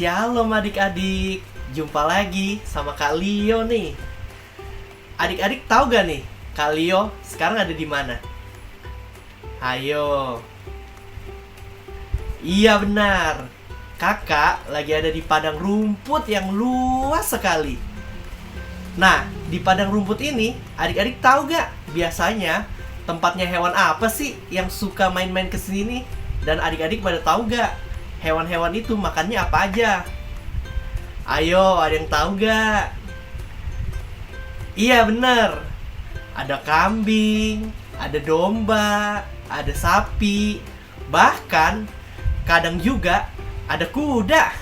Shalom adik-adik, jumpa lagi sama Kak Leo nih. Adik-adik tahu gak nih, Kak Leo sekarang ada di mana? Ayo. Iya benar, kakak lagi ada di padang rumput yang luas sekali. Nah, di padang rumput ini, adik-adik tahu gak biasanya tempatnya hewan apa sih yang suka main-main kesini? Dan adik-adik pada tahu gak hewan-hewan itu makannya apa aja? Ayo, ada yang tahu gak? Iya bener, ada kambing, ada domba, ada sapi, bahkan kadang juga ada kuda.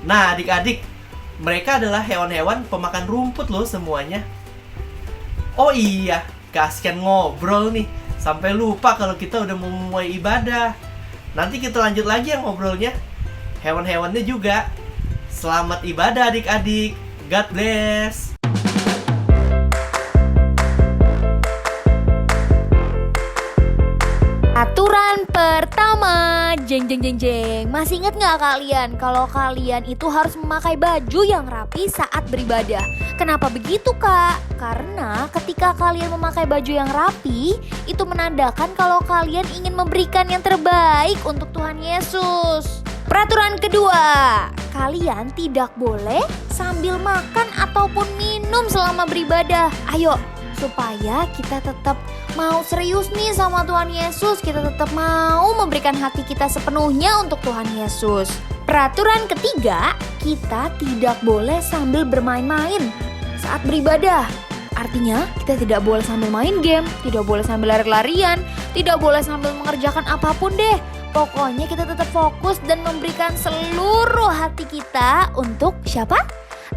Nah adik-adik, mereka adalah hewan-hewan pemakan rumput loh semuanya. Oh iya, kasihan ngobrol nih, sampai lupa kalau kita udah mau mulai ibadah. Nanti kita lanjut lagi ya ngobrolnya. Hewan-hewannya juga. Selamat ibadah adik-adik. God bless. Aturan pertama, jeng. Masih ingat nggak kalian kalau kalian itu harus memakai baju yang rapi saat beribadah? Kenapa begitu kak? Karena ketika kalian memakai baju yang rapi, itu menandakan kalau kalian ingin memberikan yang terbaik untuk Tuhan Yesus. Peraturan kedua, kalian tidak boleh sambil makan ataupun minum selama beribadah. Ayo, supaya kita tetap mau serius nih sama Tuhan Yesus, kita tetap mau memberikan hati kita sepenuhnya untuk Tuhan Yesus. Peraturan ketiga, kita tidak boleh sambil bermain-main saat beribadah. Artinya kita tidak boleh sambil main game, tidak boleh sambil lari-larian, tidak boleh sambil mengerjakan apapun deh. Pokoknya kita tetap fokus dan memberikan seluruh hati kita untuk siapa?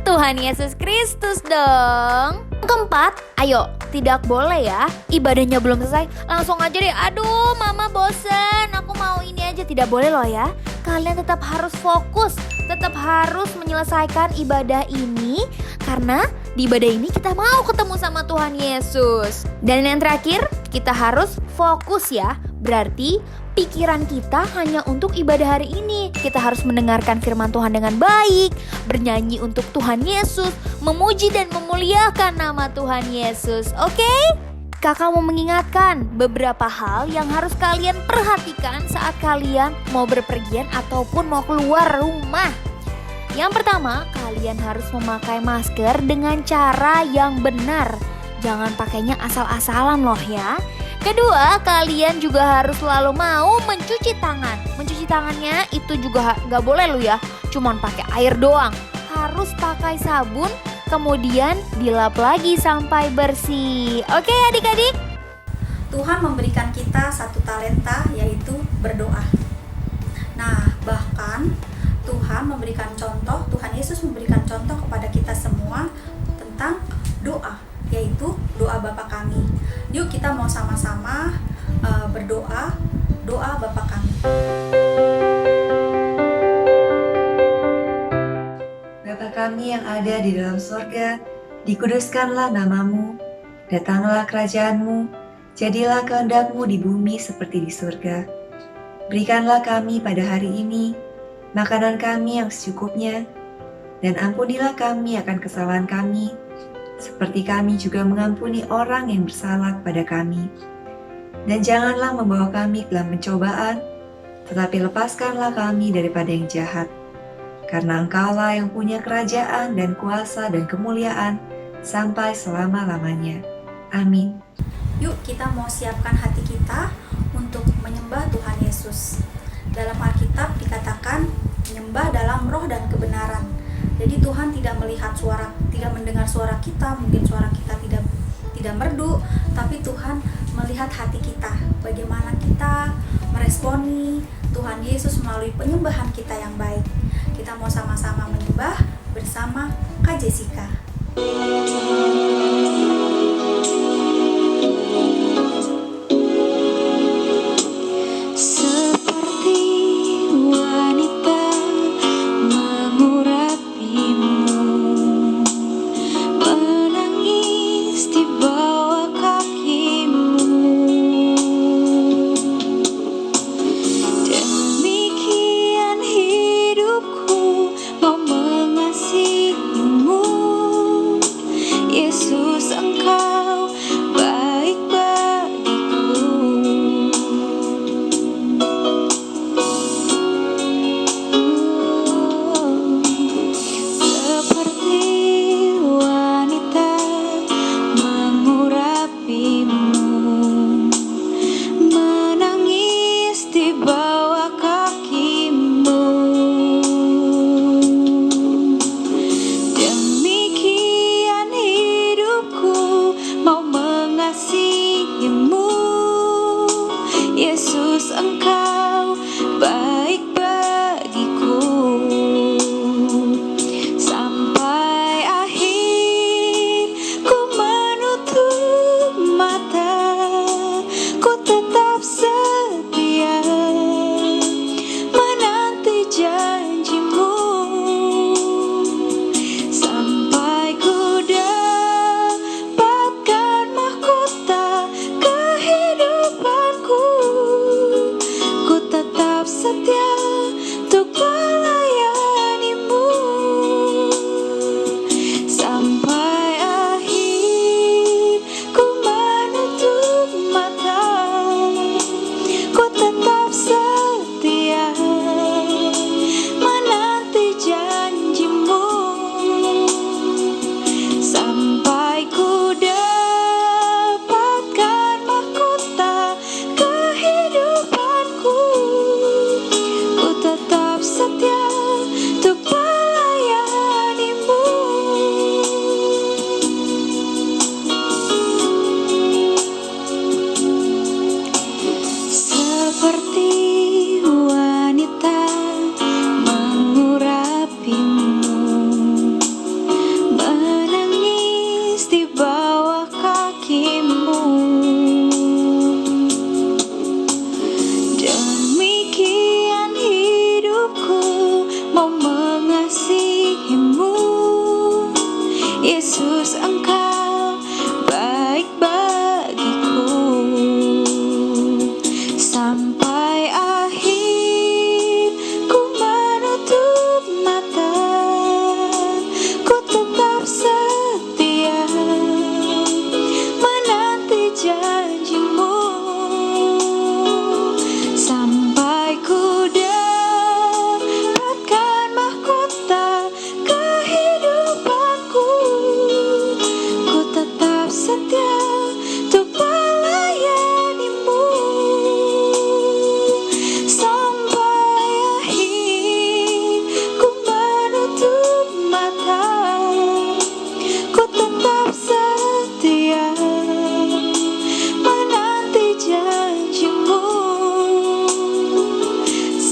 Tuhan Yesus Kristus dong. Keempat, ayo, tidak boleh ya ibadahnya belum selesai langsung aja deh, aduh mama bosen, aku mau ini aja. Tidak boleh loh ya. Kalian tetap harus fokus, tetap harus menyelesaikan ibadah ini, karena di ibadah ini kita mau ketemu sama Tuhan Yesus. Dan yang terakhir, kita harus fokus ya. Berarti pikiran kita hanya untuk ibadah hari ini. Kita harus mendengarkan firman Tuhan dengan baik, bernyanyi untuk Tuhan Yesus, memuji dan memuliakan nama Tuhan Yesus. Oke? Kakak mau mengingatkan beberapa hal yang harus kalian perhatikan saat kalian mau berpergian ataupun mau keluar rumah. Yang pertama, kalian harus memakai masker dengan cara yang benar. Jangan pakainya asal-asalan loh ya. Kedua, kalian juga harus selalu mau mencuci tangan. Mencuci tangannya itu juga gak boleh lo ya, cuman pakai air doang. Harus pakai sabun, kemudian dilap lagi sampai bersih. Oke adik-adik? Tuhan memberikan kita satu talenta, yaitu berdoa. Nah, bahkan Tuhan memberikan contoh, Tuhan Yesus memberikan contoh kepada kita semua tentang doa, yaitu doa Bapa Kami. Yuk kita mau sama-sama berdoa, doa Bapa Kami. Bapa kami yang ada di dalam surga, dikuduskanlah namamu, datanglah kerajaanmu, jadilah kehendak-Mu di bumi seperti di surga. Berikanlah kami pada hari ini makanan kami yang secukupnya, dan ampunilah kami akan kesalahan kami, seperti kami juga mengampuni orang yang bersalah kepada kami. Dan janganlah membawa kami ke dalam pencobaan, tetapi lepaskanlah kami daripada yang jahat. Karena Engkaulah yang punya kerajaan dan kuasa dan kemuliaan sampai selama-lamanya. Amin. Yuk kita mau siapkan hati kita untuk menyembah Tuhan Yesus. Dalam Alkitab dikatakan menyembah dalam roh dan kebenaran. Jadi Tuhan tidak melihat suara, tidak mendengar suara kita, mungkin suara kita tidak merdu, tapi Tuhan melihat hati kita. Bagaimana kita meresponi Tuhan Yesus melalui penyembahan kita yang baik. Kita mau sama-sama menyembah bersama Kak Jessica. Demikian hidupku mau mengasihimu. Yesus, Engkau baik bagiku. Sampai akhir ku menutup mata, ku tetap setia menanti janjimu. Sampai ku dapatkan mahkota kehidupanku, ku tetap setia untuk melayanimu. Sampai akhir ku menutup mata, ku tetap setia menanti janjimu. Sampai ku dapatkan mahkota kehidupanku, ku tetap setia untuk melayanimu. Seperti wanita mengurapimu, menangis di bawah kakimu. Demikian hidupku mau mengasihimu. Yesus, Engkau baik bagiku. Sampai akhir ku menutup mata, ku tetap setia menanti janjimu. Sampai ku dapatkan mahkota kehidupanku, ku tetap setia untuk melayanimu. Sampai akhir ku menutup mata, ku tetap setia menanti janjimu.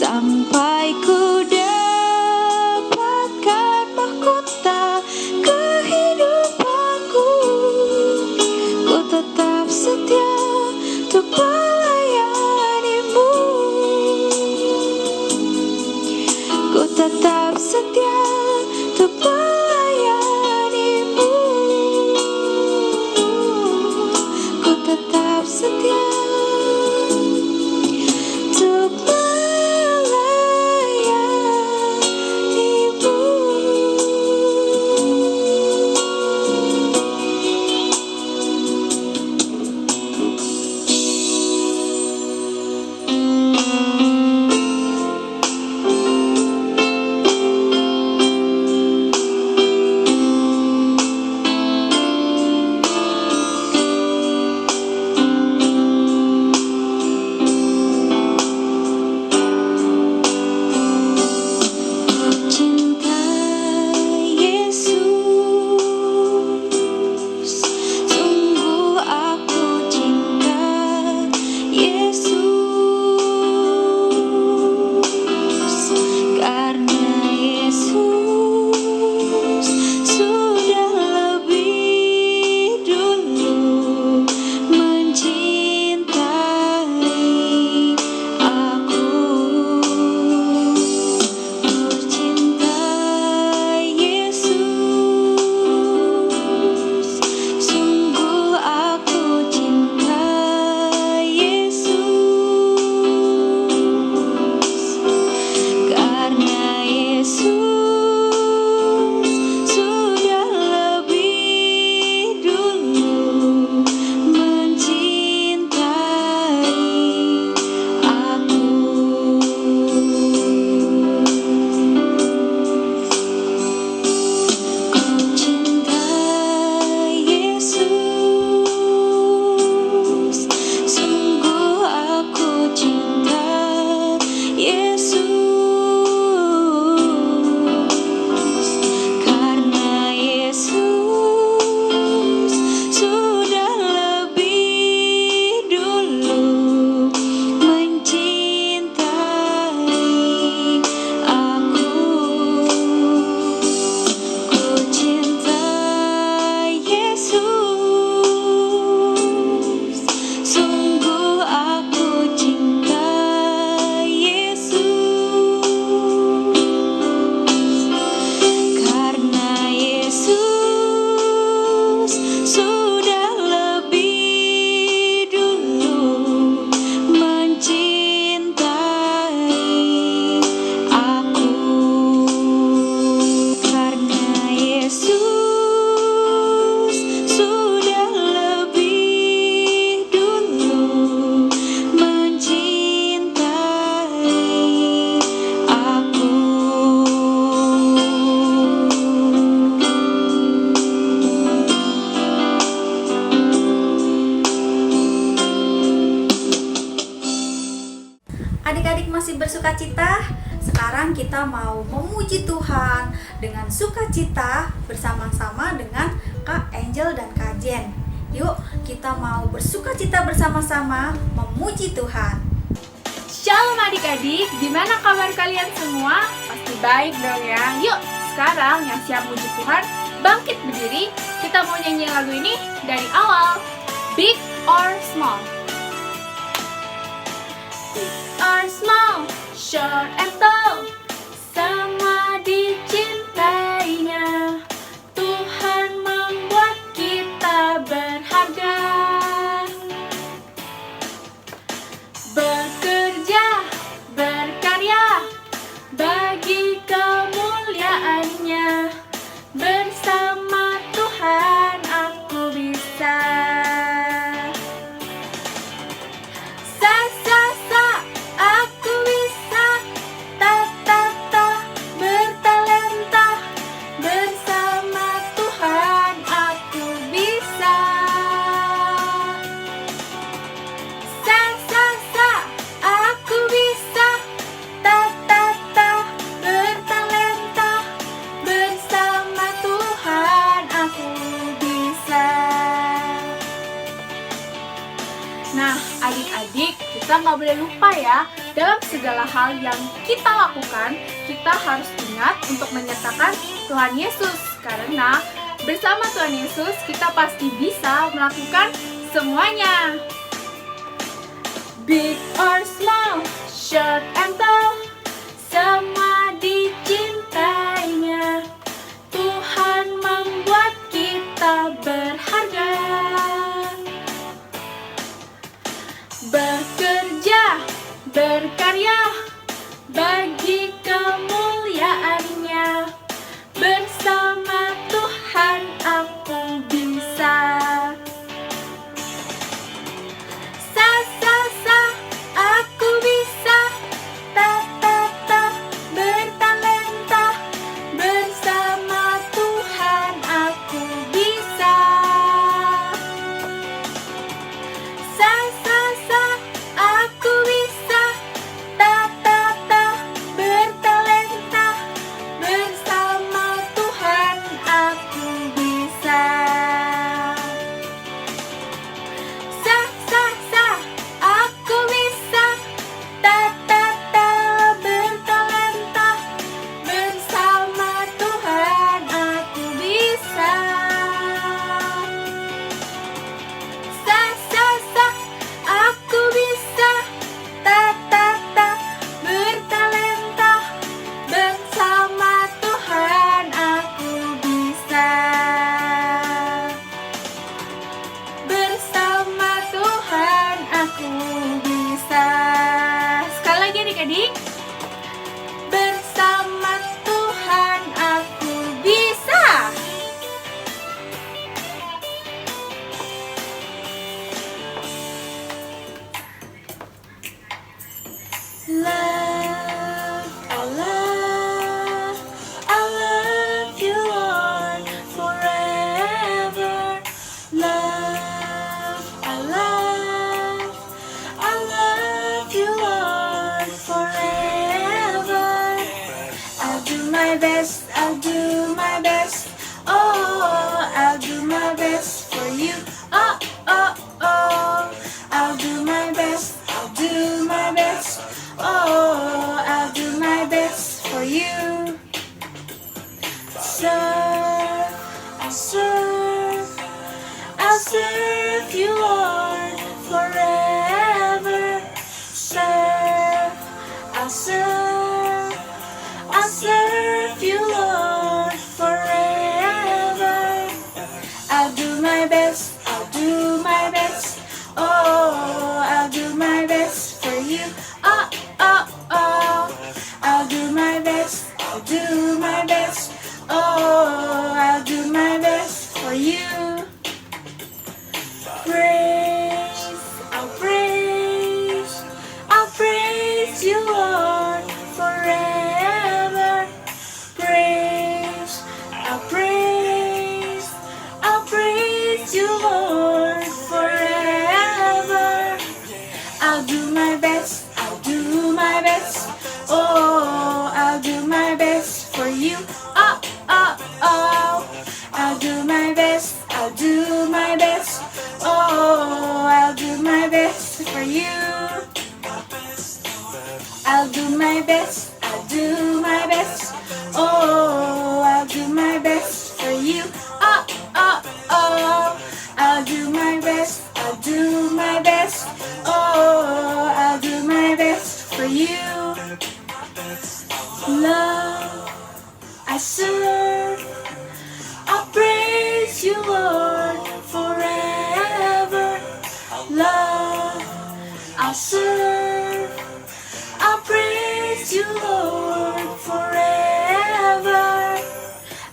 Sampai ku dapatkan mahkota kehidupanku, ku tetap setia untuk melayanimu. Ku tetap setia untuk melayanimu. Ku tetap setia untuk melayanimu. adik-adik masih bersuka cita? Sekarang kita mau memuji Tuhan dengan sukacita bersama-sama dengan Kak Angel dan Kak Jen. Yuk, kita mau bersuka cita bersama-sama memuji Tuhan. Shalom adik-adik, gimana kabar kalian semua? Pasti baik dong ya. Yuk, sekarang yang siap muji Tuhan, bangkit berdiri. Kita mau nyanyi lagu ini dari awal. Big or small. Big or small, short and tall, sama dicintainya. Tuhan membuat kita berharga. Bekerja, berkarya, bagi kemuliaannya. Bersama Tuhan aku bisa. Aku bisa. Bertalenta. Bersama Tuhan aku bisa. Aku bisa. Bertalenta. Bersama Tuhan aku bisa. Nah, adik-adik, kita nggak boleh lupa ya, dalam segala hal yang kita lakukan, kita harus ingat untuk menyertakan Tuhan Yesus. Karena bersama Tuhan Yesus, kita pasti bisa melakukan semuanya. Big or small, short and tall, semua dicintainya. Tuhan membuat kita berharga. Bekerja, berkarya, bagi kemuliaannya. Bersama Tuhan aku bisa. Aku bisa. Bertalenta. Bersama Tuhan aku bisa. Aku bisa. Bertalenta. Bersama Tuhan aku bisa. Aku bisa. Bertalenta. Bersama Tuhan aku bisa. Aku bisa. Bertalenta. Bersama Tuhan aku bisa. Bersama Tuhan aku bisa. Sekali lagi adik-adik. Bersama Tuhan aku bisa. I love you, Lord, forever. I love you, Lord, forever. I'll do my best, I'll do my best. Oh, I'll do my best for you. Oh. I'll do my best, I'll do my best. Oh, I'll do my best for you. I'll serve you, Lord, forever. I'll serve you, Lord, forever. I'll do my best, I'll do my best. Oh, I'll do my best for you. Oh. I'll do my best, I'll do my best. Oh, I'll do my best for you. I'll praise you, Lord, forever. I'll praise you, Lord, forever. I'll do my best, I'll do my best. you. I'll do my best, I'll do my best. Oh, I'll do my best for you. Oh, oh, oh. I'll do my best, I'll do my best. Oh, I'll do my best for you. Love, I serve. I'll praise you, Lord, forever. Love, I'll serve. I'll praise you, Lord, forever.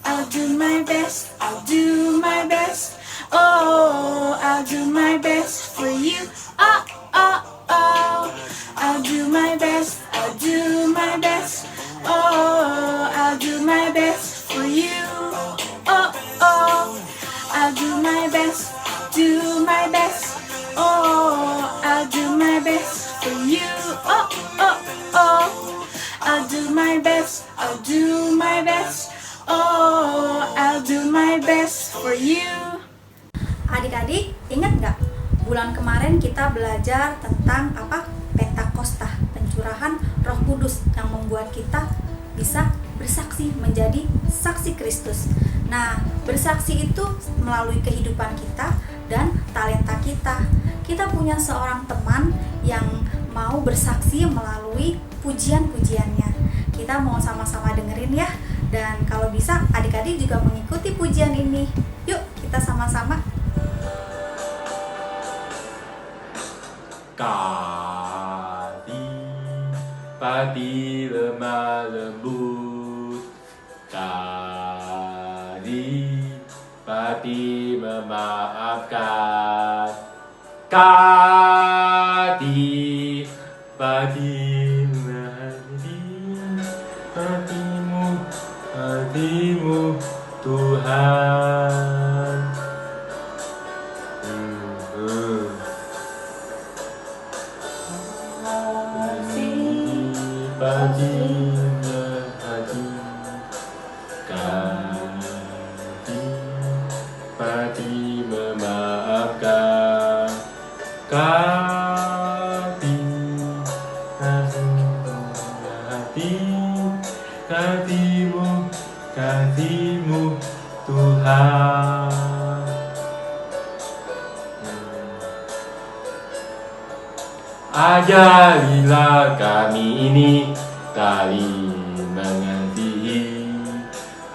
I'll do my best, I'll do my best. Oh, I'll do my best for you. Oh, oh, oh. I'll do my best, I'll do my best. Oh, I'll do my best for you. Oh, oh. I'll do my best, do my best. Oh, I'll do my best for you. Oh, oh, oh. I'll do my best, I'll do my best. Oh, I'll do my best for you. Adik-adik, ingat nggak? Bulan kemarin kita belajar tentang apa? Pentakosta, pencurahan Roh Kudus yang membuat kita bisa bersaksi menjadi saksi Kristus. Nah, bersaksi itu melalui kehidupan kita dan talenta kita. Kita punya seorang teman yang mau bersaksi melalui pujian-pujiannya. Kita mau sama-sama dengerin ya. Dan kalau bisa adik-adik juga mengikuti pujian ini. Yuk, kita sama-sama. Padi lemah lembut, Kadi padi memaafkan, Kadi padi menghati, hatimu Tuhan. Padi menghati, Kadi padi memaafkan, Kadi menghati, hatimu Tuhan. Ajarilah kami ini saling mengasihi.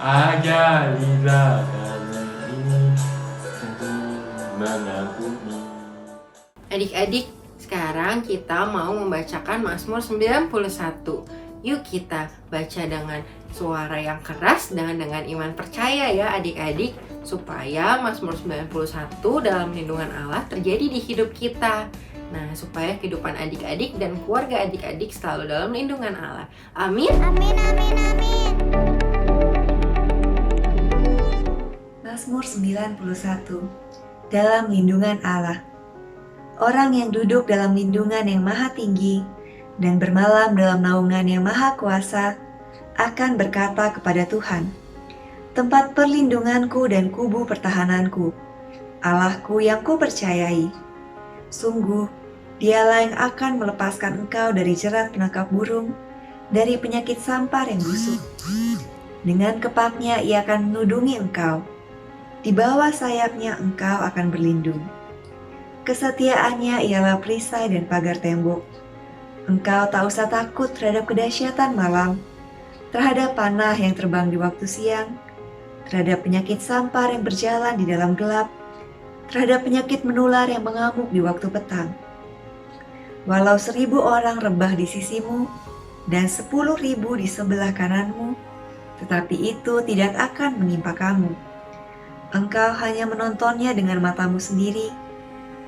Ajarilah kami ini saling mengampuni. Adik-adik, sekarang kita mau membacakan Mazmur 91. Yuk kita baca dengan suara yang keras dan dengan iman percaya ya adik-adik, supaya Mazmur 91 dalam lindungan Allah terjadi di hidup kita. Nah, supaya kehidupan adik-adik dan keluarga adik-adik selalu dalam lindungan Allah. Amin. Amin, amin, amin. Mazmur 91. Dalam lindungan Allah. Orang yang duduk dalam lindungan yang maha tinggi dan bermalam dalam naungan yang maha kuasa akan berkata kepada Tuhan, tempat perlindunganku dan kubu pertahananku, Allahku yang kupercayai. Sungguh, Dialah yang akan melepaskan engkau dari jerat penangkap burung, dari penyakit sampar yang busuk. Dengan kepaknya ia akan menudungi engkau. Di bawah sayapnya engkau akan berlindung. Kesetiaannya ialah perisai dan pagar tembok. Engkau tak usah takut terhadap kedahsyatan malam, terhadap panah yang terbang di waktu siang, terhadap penyakit sampar yang berjalan di dalam gelap, terhadap penyakit menular yang mengamuk di waktu petang. Walau 1000 orang rebah di sisimu dan 10.000 di sebelah kananmu, tetapi itu tidak akan menimpa kamu. Engkau hanya menontonnya dengan matamu sendiri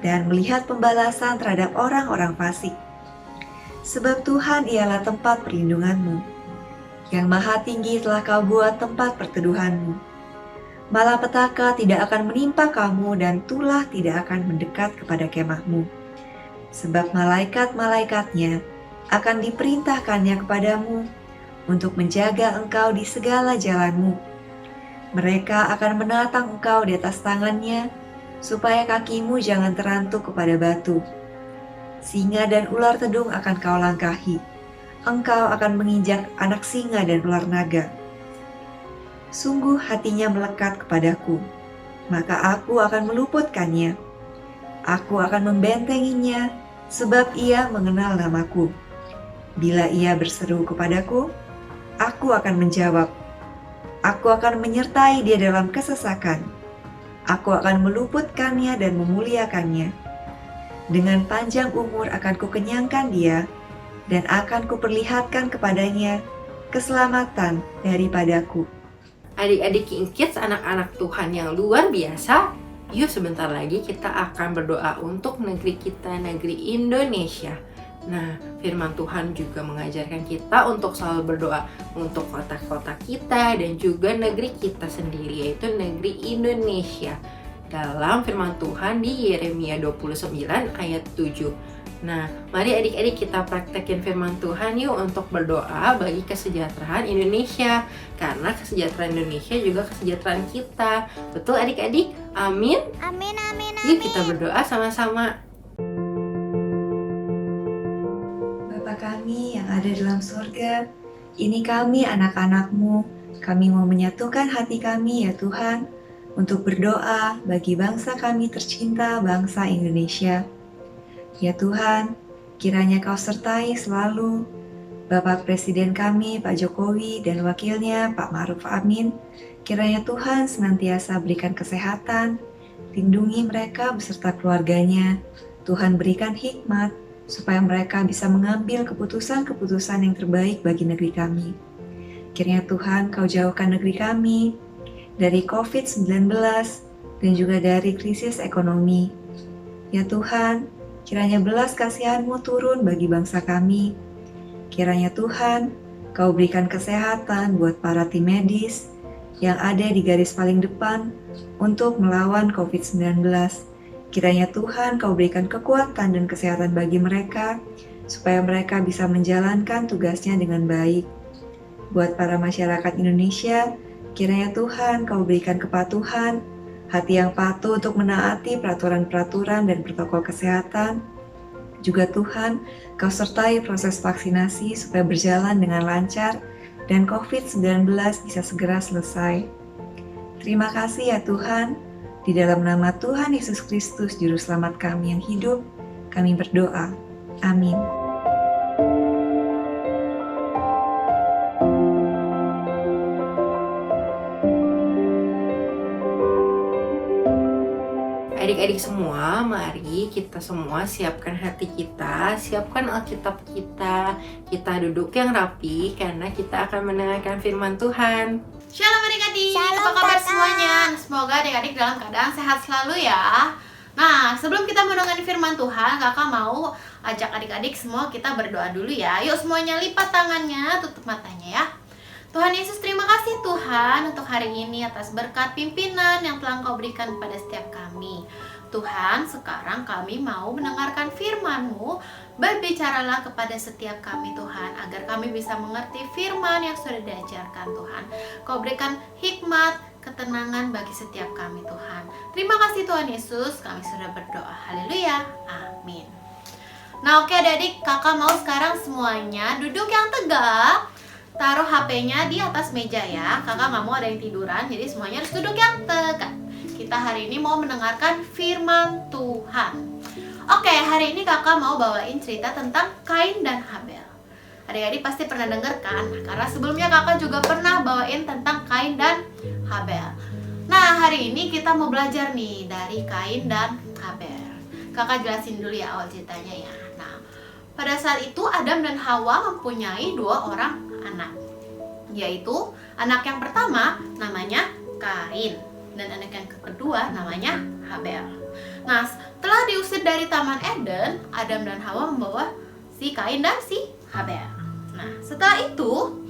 dan melihat pembalasan terhadap orang-orang fasik. Sebab Tuhan ialah tempat perlindunganmu. Yang maha tinggi telah kau buat tempat perteduhanmu. Malapetaka tidak akan menimpa kamu dan tulah tidak akan mendekat kepada kemahmu. Sebab malaikat-malaikatnya akan diperintahkannya kepadamu untuk menjaga engkau di segala jalanmu. Mereka akan menatang engkau di atas tangannya, supaya kakimu jangan terantuk kepada batu. singa dan ular tedung akan kau langkahi. Engkau akan menginjak anak singa dan ular naga. Sungguh hatinya melekat kepadaku, maka aku akan meluputkannya. Aku akan membentenginya, sebab ia mengenal namaku. Bila ia berseru kepadaku, aku akan menjawab. Aku akan menyertai dia dalam kesesakan. Aku akan meluputkannya dan memuliakannya. Dengan panjang umur akan kukenyangkan dia, dan akan kuperlihatkan kepadanya keselamatan daripadaku. Adik-adik King Kids, anak-anak Tuhan yang luar biasa, yuk sebentar lagi kita akan berdoa untuk negeri kita, negeri Indonesia. Nah, firman Tuhan juga mengajarkan kita untuk selalu berdoa untuk kota-kota kita dan juga negeri kita sendiri, yaitu negeri Indonesia. Dalam firman Tuhan di Yeremia 29 ayat 7. Nah, mari adik-adik kita praktekin firman Tuhan yuk untuk berdoa bagi kesejahteraan Indonesia. Karena kesejahteraan Indonesia juga kesejahteraan kita. Betul adik-adik? Amin? Amin, amin, Yuk kita berdoa sama-sama. Bapa kami yang ada dalam surga, ini kami anak-anak-Mu. Kami mau menyatukan hati kami ya Tuhan, untuk berdoa bagi bangsa kami tercinta, bangsa Indonesia. Ya Tuhan, kiranya Kau sertai selalu Bapak Presiden kami, Pak Jokowi, dan wakilnya, Pak Ma'ruf Amin. Kiranya Tuhan senantiasa berikan kesehatan, lindungi mereka beserta keluarganya. Tuhan berikan hikmat, supaya mereka bisa mengambil keputusan-keputusan yang terbaik bagi negeri kami. Kiranya Tuhan Kau jauhkan negeri kami dari COVID-19 dan juga dari krisis ekonomi. Ya Tuhan, kiranya belas kasihan-Mu turun bagi bangsa kami. Kiranya Tuhan, Kau berikan kesehatan buat para tim medis yang ada di garis paling depan untuk melawan COVID-19. Kiranya Tuhan Kau berikan kekuatan dan kesehatan bagi mereka, supaya mereka bisa menjalankan tugasnya dengan baik. Buat para masyarakat Indonesia, kiranya Tuhan Kau berikan kepatuhan, hati yang patuh untuk menaati peraturan-peraturan dan protokol kesehatan. Juga Tuhan, Kau sertai proses vaksinasi supaya berjalan dengan lancar dan COVID-19 bisa segera selesai. Terima kasih ya Tuhan, di dalam nama Tuhan Yesus Kristus, Juru Selamat kami yang hidup, kami berdoa. Amin. Adik-adik semua, mari kita semua siapkan hati kita, siapkan Alkitab kita. Kita duduk yang rapi karena kita akan mendengarkan firman Tuhan. Shalom adik-adik, Shalom, apa kabar Kakak. semuanya? Semoga adik-adik dalam keadaan sehat selalu ya. Nah, sebelum kita mendengar firman Tuhan, kakak mau ajak adik-adik semua kita berdoa dulu ya. Yuk semuanya lipat tangannya, tutup matanya ya. Tuhan Yesus, terima kasih Tuhan untuk hari ini atas berkat pimpinan yang telah Engkau berikan kepada setiap kami. Tuhan, sekarang kami mau mendengarkan firman-Mu. Berbicaralah kepada setiap kami Tuhan, agar kami bisa mengerti firman yang sudah diajarkan Tuhan. Kau berikan hikmat, ketenangan bagi setiap kami Tuhan. Terima kasih Tuhan Yesus, kami sudah berdoa. Haleluya, amin. Nah oke adik-adik, kakak mau sekarang semuanya duduk yang tegak. Taruh HP-nya di atas meja ya. Kakak nggak mau ada yang tiduran, jadi semuanya harus duduk yang tegak. Kita hari ini mau mendengarkan firman Tuhan. Oke, hari ini kakak mau bawain cerita tentang Kain dan Habel. Adik-adik pasti pernah dengar kan? Karena sebelumnya kakak juga pernah bawain tentang Kain dan Habel. Nah, hari ini kita mau belajar nih dari Kain dan Habel. Kakak jelasin dulu ya awal ceritanya ya. Nah, pada saat itu Adam dan Hawa mempunyai 2 orang anak, yaitu anak yang pertama namanya Kain dan anak yang kedua namanya Habel. Nah, setelah diusir dari Taman Eden, Adam dan Hawa membawa si Kain dan si Habel. Nah, setelah itu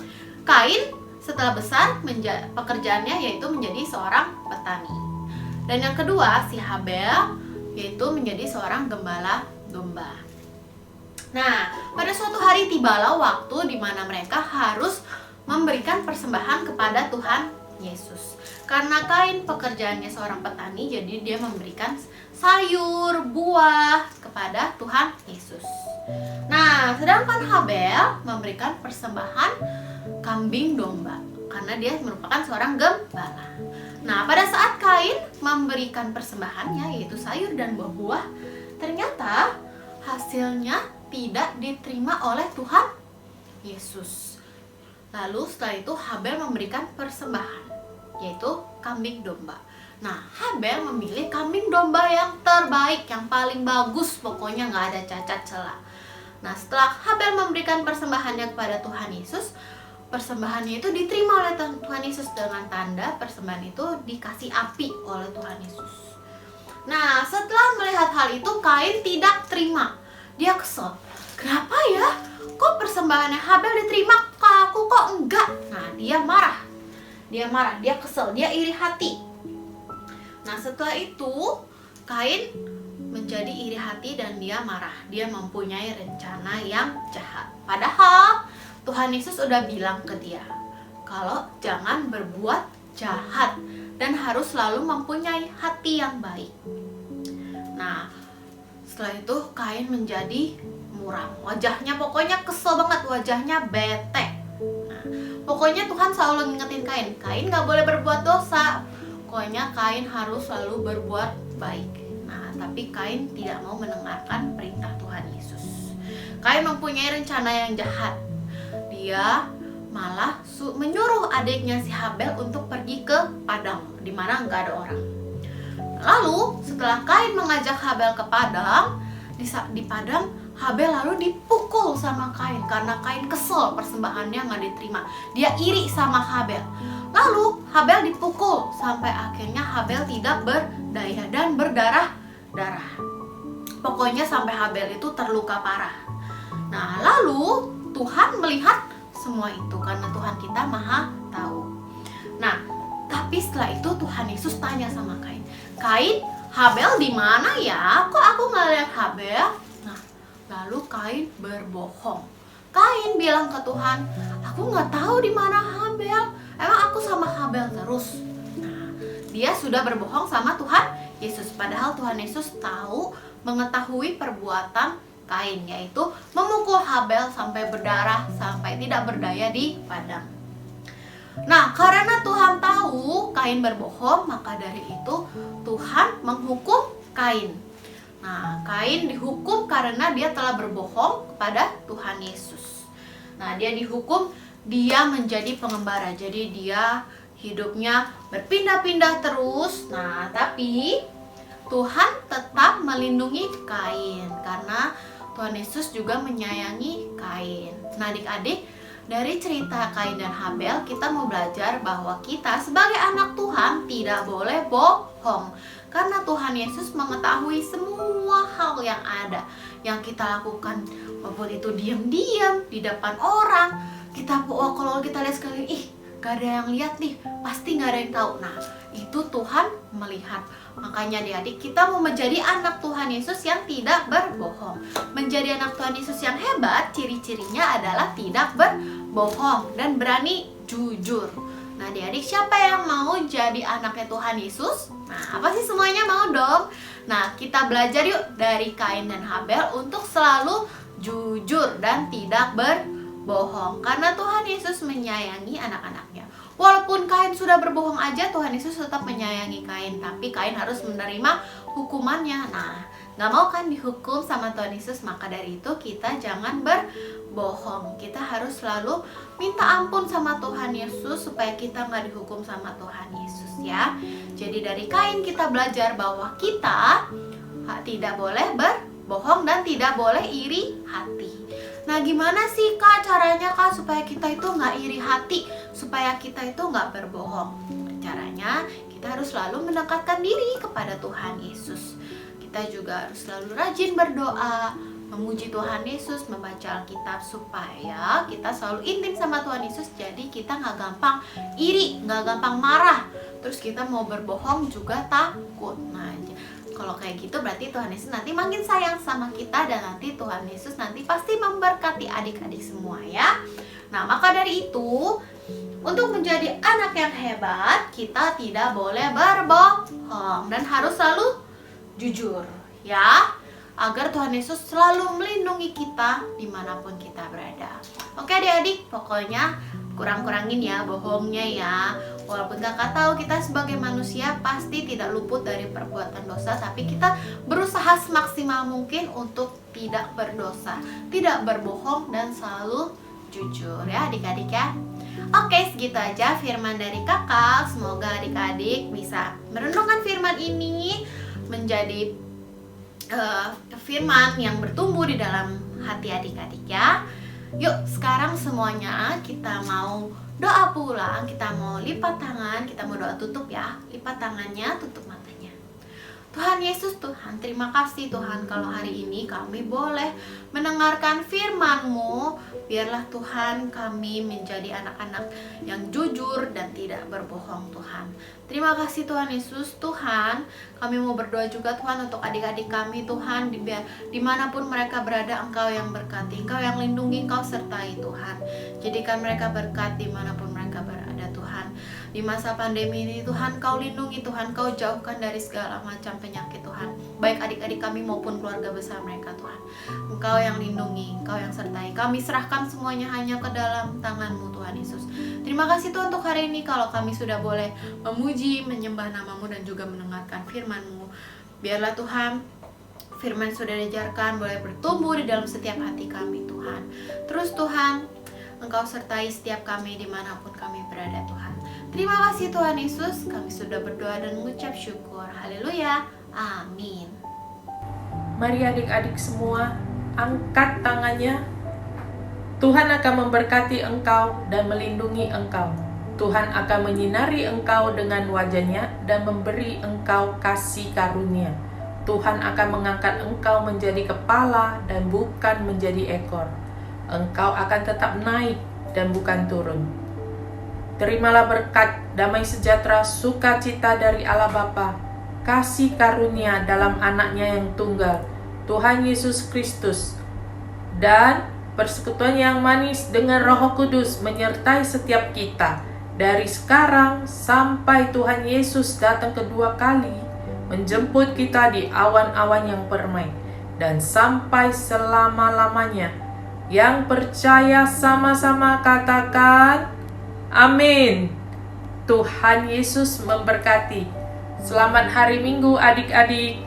Kain setelah besar pekerjaannya yaitu menjadi seorang petani. Dan yang kedua si Habel yaitu menjadi seorang gembala domba. Nah, pada suatu hari tibalah waktu di mana mereka harus memberikan persembahan kepada Tuhan Yesus. Karena Kain pekerjaannya seorang petani, jadi dia memberikan sayur, buah kepada Tuhan Yesus. Nah, sedangkan Habel memberikan persembahan kambing domba karena dia merupakan seorang gembala. Nah, pada saat Kain memberikan persembahannya yaitu sayur dan buah-buah, ternyata hasilnya tidak diterima oleh Tuhan Yesus. Lalu setelah itu Habel memberikan persembahan yaitu kambing domba. Nah, Habel memilih kambing domba yang terbaik, yang paling bagus, pokoknya nggak ada cacat celah. Nah, setelah Habel memberikan persembahannya kepada Tuhan Yesus, persembahannya itu diterima oleh Tuhan Yesus dengan tanda persembahan itu dikasih api oleh Tuhan Yesus. Nah, setelah melihat hal itu, Kain tidak terima. Dia kesel. Kenapa ya? Kok persembahannya Habel diterima, kok aku kok enggak? Nah, dia marah. Dia kesel, dia iri hati. Nah, setelah itu Kain menjadi iri hati dan dia marah. Dia mempunyai rencana yang jahat. Padahal Tuhan Yesus udah bilang ke dia kalau jangan berbuat jahat dan harus selalu mempunyai hati yang baik. Nah, setelah itu Kain menjadi muram. Wajahnya pokoknya kesel banget, wajahnya bete. Nah, pokoknya Tuhan selalu ngingetin Kain gak boleh berbuat dosa. Pokoknya Kain harus selalu berbuat baik. Nah, tapi Kain tidak mau mendengarkan perintah Tuhan Yesus. Kain mempunyai rencana yang jahat. Dia malah menyuruh adiknya si Habel untuk pergi ke padang di mana nggak ada orang. Lalu setelah Kain mengajak Habel ke padang, di padang Habel lalu dipukul sama Kain karena Kain kesel persembahannya nggak diterima. Dia iri sama Habel. Lalu Habel dipukul sampai akhirnya Habel tidak berdaya dan berdarah-darah. Pokoknya sampai Habel itu terluka parah. Nah, lalu Tuhan melihat semua itu karena Tuhan kita maha tahu. Nah, tapi setelah itu Tuhan Yesus tanya sama Kain, Kain, Habel di mana ya? Kok aku nggak lihat Habel? Nah, lalu Kain berbohong. Kain bilang ke Tuhan, aku nggak tahu di mana Habel. Emang aku sama Habel terus? Nah, dia sudah berbohong sama Tuhan Yesus. Padahal Tuhan Yesus tahu, mengetahui perbuatan Kain, yaitu memukul Habel sampai berdarah, sampai tidak berdaya di padang. Nah, karena Tuhan tahu Kain berbohong, maka dari itu Tuhan menghukum Kain. Nah, Kain dihukum karena dia telah berbohong kepada Tuhan Yesus. Nah, dia dihukum, dia menjadi pengembara. Jadi dia hidupnya berpindah-pindah terus. Nah, tapi Tuhan tetap melindungi Kain karena Tuhan Yesus juga menyayangi Kain. Nah, adik-adik, dari cerita Kain dan Habel kita mau belajar bahwa kita sebagai anak Tuhan tidak boleh bohong. Karena Tuhan Yesus mengetahui semua hal yang ada, yang kita lakukan, maupun itu diam-diam di depan orang. Kalau kita lihat sekali, gak ada yang lihat nih, pasti gak ada yang tahu. Nah, itu Tuhan melihat. Makanya adik-adik, kita mau menjadi anak Tuhan Yesus yang tidak berbohong. Menjadi anak Tuhan Yesus yang hebat, ciri-cirinya adalah tidak berbohong dan berani jujur. Nah, adik-adik, siapa yang mau jadi anaknya Tuhan Yesus? Nah, apa sih semuanya mau dong? Nah, kita belajar yuk dari Kain dan Habel untuk selalu jujur dan tidak berbohong. Karena Tuhan Yesus menyayangi anak-anaknya. Walaupun Kain sudah berbohong aja, Tuhan Yesus tetap menyayangi Kain. Tapi Kain harus menerima hukumannya. Nah, gak mau kan dihukum sama Tuhan Yesus? Maka dari itu kita jangan berbohong. Kita harus selalu minta ampun sama Tuhan Yesus supaya kita gak dihukum sama Tuhan Yesus ya. Jadi dari Kain kita belajar bahwa kita tidak boleh berbohong dan tidak boleh iri hati. Nah, gimana sih Kak caranya Kak supaya kita itu nggak iri hati, supaya kita itu nggak berbohong? Caranya kita harus selalu mendekatkan diri kepada Tuhan Yesus. Kita juga harus selalu rajin berdoa, memuji Tuhan Yesus, membaca Alkitab supaya kita selalu intim sama Tuhan Yesus. Jadi kita nggak gampang iri, nggak gampang marah. Terus kita mau berbohong juga takut. Nah, kalau kayak gitu berarti Tuhan Yesus nanti makin sayang sama kita dan nanti Tuhan Yesus nanti pasti memberkati adik-adik semua ya. Nah, maka dari itu untuk menjadi anak yang hebat kita tidak boleh berbohong dan harus selalu jujur ya. agar Tuhan Yesus selalu melindungi kita dimanapun kita berada. Oke adik-adik, pokoknya kurang-kurangin ya bohongnya ya. Walaupun kakak tahu kita sebagai manusia pasti tidak luput dari perbuatan dosa, tapi kita berusaha semaksimal mungkin untuk tidak berdosa, tidak berbohong, dan selalu jujur ya adik-adik ya. Oke, segitu aja firman dari kakak. Semoga adik-adik bisa merenungkan firman ini menjadi firman yang bertumbuh di dalam hati adik-adik ya. Yuk sekarang semuanya kita mau doa pulang, kita mau lipat tangan, kita mau doa tutup ya. Lipat tangannya, tutup matanya. Tuhan Yesus, Tuhan, terima kasih Tuhan kalau hari ini kami boleh mendengarkan firman-Mu. Biarlah Tuhan kami menjadi anak-anak yang jujur dan tidak berbohong Tuhan. Terima kasih Tuhan Yesus. Tuhan, kami mau berdoa juga Tuhan untuk adik-adik kami Tuhan. Dimanapun mereka berada, Engkau yang berkati, Engkau yang lindungi, Engkau sertai Tuhan. Jadikan mereka berkat dimanapun mereka berada Tuhan. Di masa pandemi ini Tuhan, Kau lindungi Tuhan, Kau jauhkan dari segala macam penyakit Tuhan, baik adik-adik kami maupun keluarga besar mereka Tuhan. Engkau yang lindungi, Engkau yang sertai. Kami serahkan semuanya hanya ke dalam tangan-Mu Tuhan Yesus. Terima kasih Tuhan untuk hari ini kalau kami sudah boleh memuji, menyembah nama-Mu dan juga mendengarkan firman-Mu. Biarlah Tuhan firman sudah diajarkan boleh bertumbuh di dalam setiap hati kami Tuhan. Terus Tuhan, Engkau sertai setiap kami dimanapun kami berada Tuhan. Terima kasih Tuhan Yesus, kami sudah berdoa dan mengucap syukur. Haleluya, amin. Mari adik-adik semua angkat tangannya. Tuhan akan memberkati engkau dan melindungi engkau. Tuhan akan menyinari engkau dengan wajah-Nya dan memberi engkau kasih karunia. Tuhan akan mengangkat engkau menjadi kepala dan bukan menjadi ekor. Engkau akan tetap naik dan bukan turun. Terimalah berkat, damai sejahtera, sukacita dari Allah Bapa, kasih karunia dalam anaknya yang tunggal, Tuhan Yesus Kristus, dan persekutuan yang manis dengan Roh Kudus menyertai setiap kita, dari sekarang sampai Tuhan Yesus datang kedua kali, menjemput kita di awan-awan yang permai, dan sampai selama-lamanya. Yang percaya sama-sama katakan, amin. Tuhan Yesus memberkati. Selamat hari Minggu adik-adik.